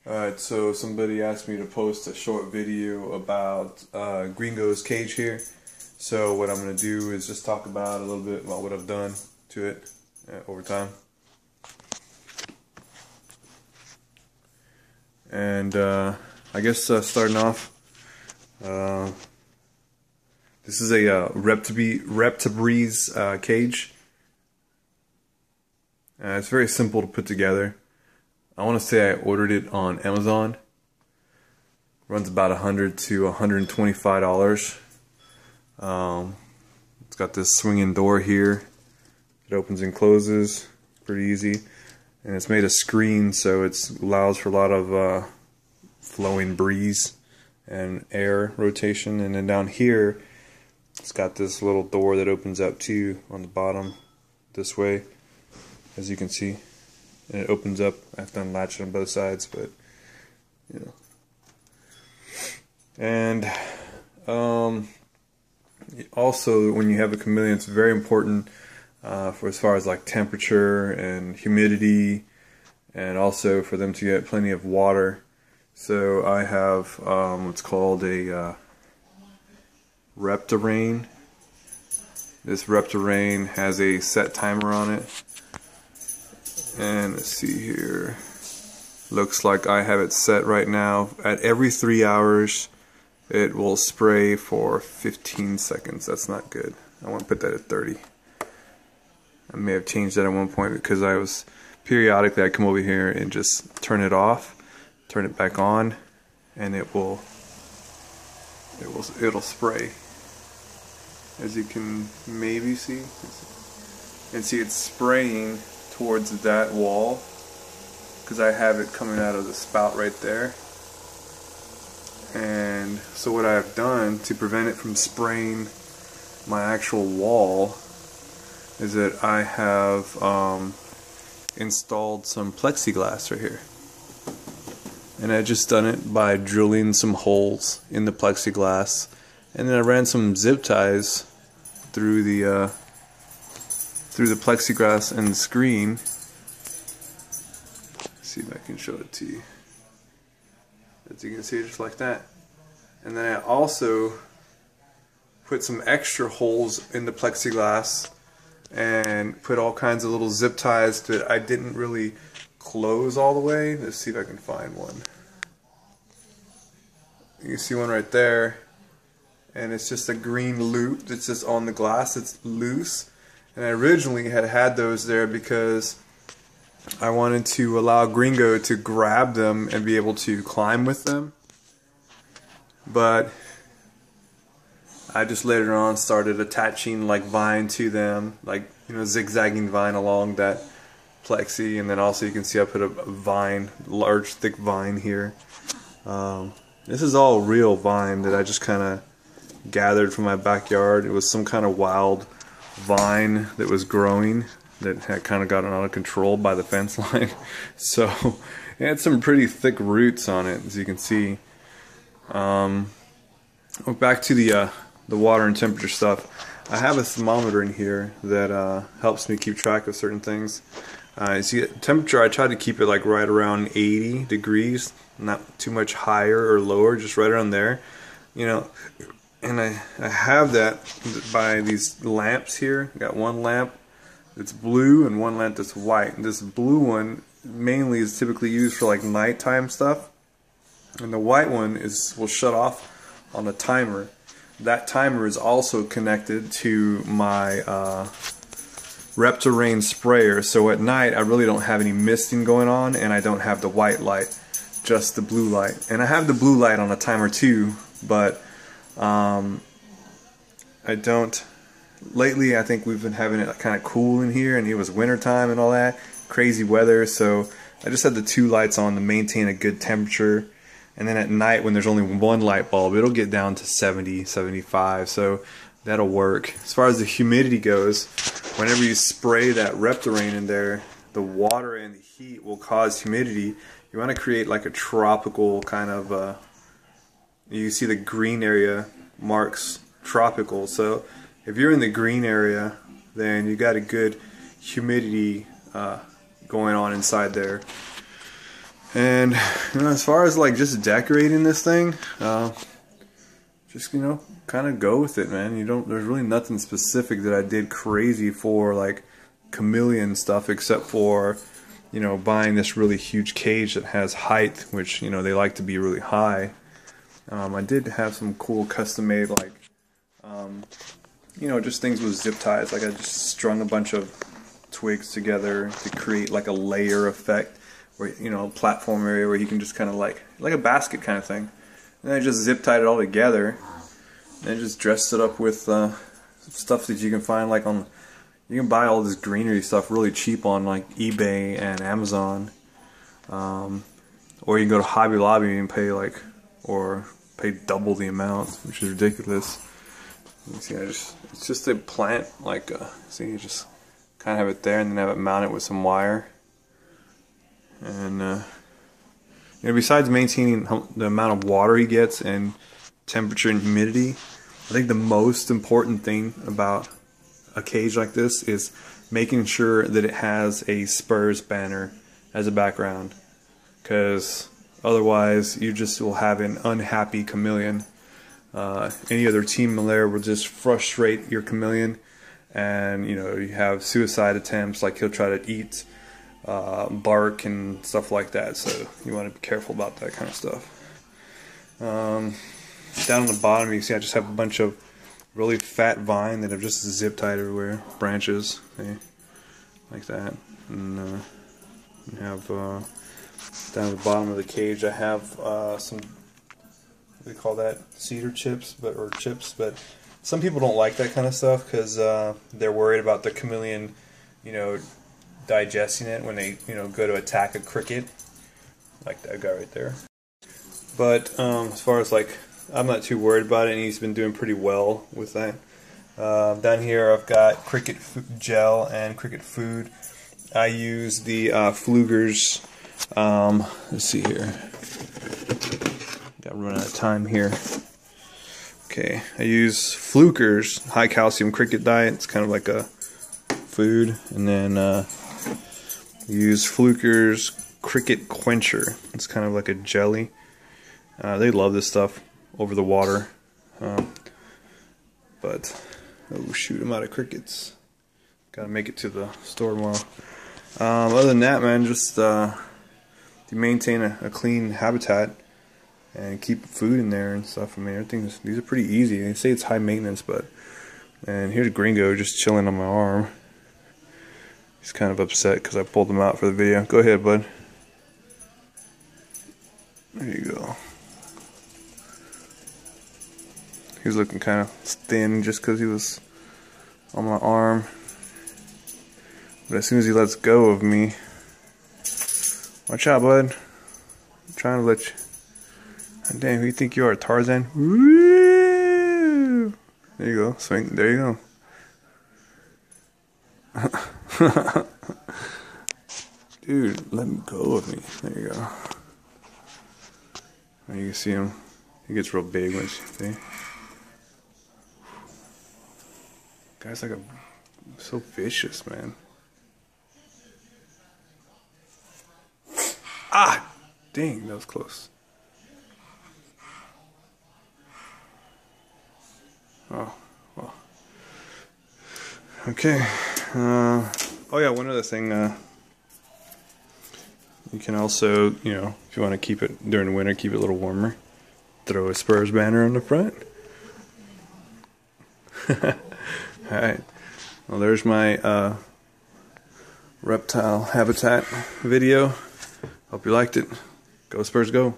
Alright, so somebody asked me to post a short video about Gringo's cage here. So what I'm going to do is just talk about a little bit about what I've done to it over time. And I guess starting off, this is a Reptibreeze cage. It's very simple to put together. I want to say I ordered it on Amazon. Runs about $100 to $125. It's got this swinging door here. It opens and closes pretty easy, and it's made of screen, so it allows for a lot of flowing breeze and air rotation. And then down here, it's got this little door that opens up too on the bottom this way, as you can see. And it opens up. I have to unlatch it on both sides, but you know. And also, when you have a chameleon, it's very important for as far as like temperature and humidity, and also for them to get plenty of water. So I have what's called a Reptirain. This Reptirain has a set timer on it. And let's see here, looks like I have it set right now at every 3 hours it will spray for 15 seconds. That's not good. I want to put that at 30. I may have changed that at one point because I was periodically I'd come over here and just turn it off, turn it back on, and it'll spray, as you can maybe see. And see, it's spraying towards that wall because I have it coming out of the spout right there. And so what I've done to prevent it from spraying my actual wall is that I have installed some plexiglass right here. And I just done it by drilling some holes in the plexiglass, and then I ran some zip ties through the plexiglass and the screen. Let's see if I can show it to you. As you can see, just like that. And then I also put some extra holes in the plexiglass and put all kinds of little zip ties that I didn't really close all the way. Let's see if I can find one. You can see one right there, and it's just a green loop that's just on the glass. It's loose. And I originally had those there because I wanted to allow Gringo to grab them and be able to climb with them. But I just later on started attaching like vine to them, like, you know, zigzagging vine along that plexi. And then also you can see I put a vine, large thick vine here. This is all real vine that I just kind of gathered from my backyard. It was some kind of wild vine that was growing that had kind of gotten out of control by the fence line. So it had some pretty thick roots on it, as you can see. Back to the water and temperature stuff. I have a thermometer in here that helps me keep track of certain things. You see, temperature, I try to keep it like right around 80 degrees, not too much higher or lower, just right around there, you know. And I have that by these lamps here. I got one lamp that's blue and one lamp that's white. And this blue one mainly is typically used for like nighttime stuff, and the white one will shut off on a timer. That timer is also connected to my Reptirain sprayer, so at night I really don't have any misting going on, and I don't have the white light, just the blue light. And I have the blue light on a timer too, but I don't. Lately I think we've been having it kind of cool in here, and it was winter time and all that crazy weather, so I just had the two lights on to maintain a good temperature. And then at night, when there's only one light bulb, it'll get down to 70, 75, so that'll work. As far as the humidity goes, whenever you spray that Reptirain in there, the water and the heat will cause humidity. You want to create like a tropical kind of you see the green area marks tropical. So if you're in the green area, then you got a good humidity going on inside there. And you know, as far as like just decorating this thing, just, you know, kind of go with it, man. There's really nothing specific that I did crazy for like chameleon stuff, except for, you know, buying this really huge cage that has height, which, you know, they like to be really high. I did have some cool custom made, like, you know, just things with zip ties. Like I just strung a bunch of twigs together to create like a layer effect, where, you know, platform area where you can just kind of like a basket kind of thing. And I just zip tied it all together, and I just dressed it up with stuff that you can find like on. You can buy all this greenery stuff really cheap on like eBay and Amazon, or you can go to Hobby Lobby and pay pay double the amount, which is ridiculous. You see, it's just a plant, like see, you just kind of have it there and then have it mounted with some wire. And you know, besides maintaining the amount of water he gets and temperature and humidity, I think the most important thing about a cage like this is making sure that it has a Spurs banner as a background, because otherwise you just will have an unhappy chameleon. Any other team there will just frustrate your chameleon, and you know, you have suicide attempts, like he'll try to eat bark and stuff like that, so you want to be careful about that kind of stuff. Down on the bottom you see I just have a bunch of really fat vine that I've just zip tied everywhere, branches, see, like that. And have down at the bottom of the cage I have some, what do you call that, cedar chips, or chips, but some people don't like that kind of stuff because they're worried about the chameleon, you know, digesting it when they, you know, go to attack a cricket, like that guy right there. But as far as like, I'm not too worried about it, and he's been doing pretty well with that. Down here I've got cricket gel and cricket food. I use the Flugers. Let's see here. Got to run out of time here. Okay, I use Flukers high calcium cricket diet. It's kind of like a food, and then use Flukers cricket quencher. It's kind of like a jelly. They love this stuff over the water, but oh shoot, I'm out of crickets. Gotta make it to the store tomorrow. Other than that, man, just to maintain a clean habitat and keep food in there and stuff. I mean, these are pretty easy. They say it's high maintenance, but, and here's Gringo just chilling on my arm. He's kind of upset because I pulled him out for the video. Go ahead, bud. There you go. He was looking kind of thin just because he was on my arm. But as soon as he lets go of me, watch out, bud. I'm trying to let you. Damn, who you think you are, Tarzan? Woo! There you go. Swing. There you go. Dude, let me go of me. There you go. Now you can see him. He gets real big once you see. Guy's like so vicious, man. Ah! Dang, that was close. Oh, well. Okay. Oh yeah, one other thing. You can also, you know, if you want to keep it during the winter, keep it a little warmer, throw a Spurs banner on the front. Alright. Well, there's my reptile habitat video. Hope you liked it. Go Spurs, go.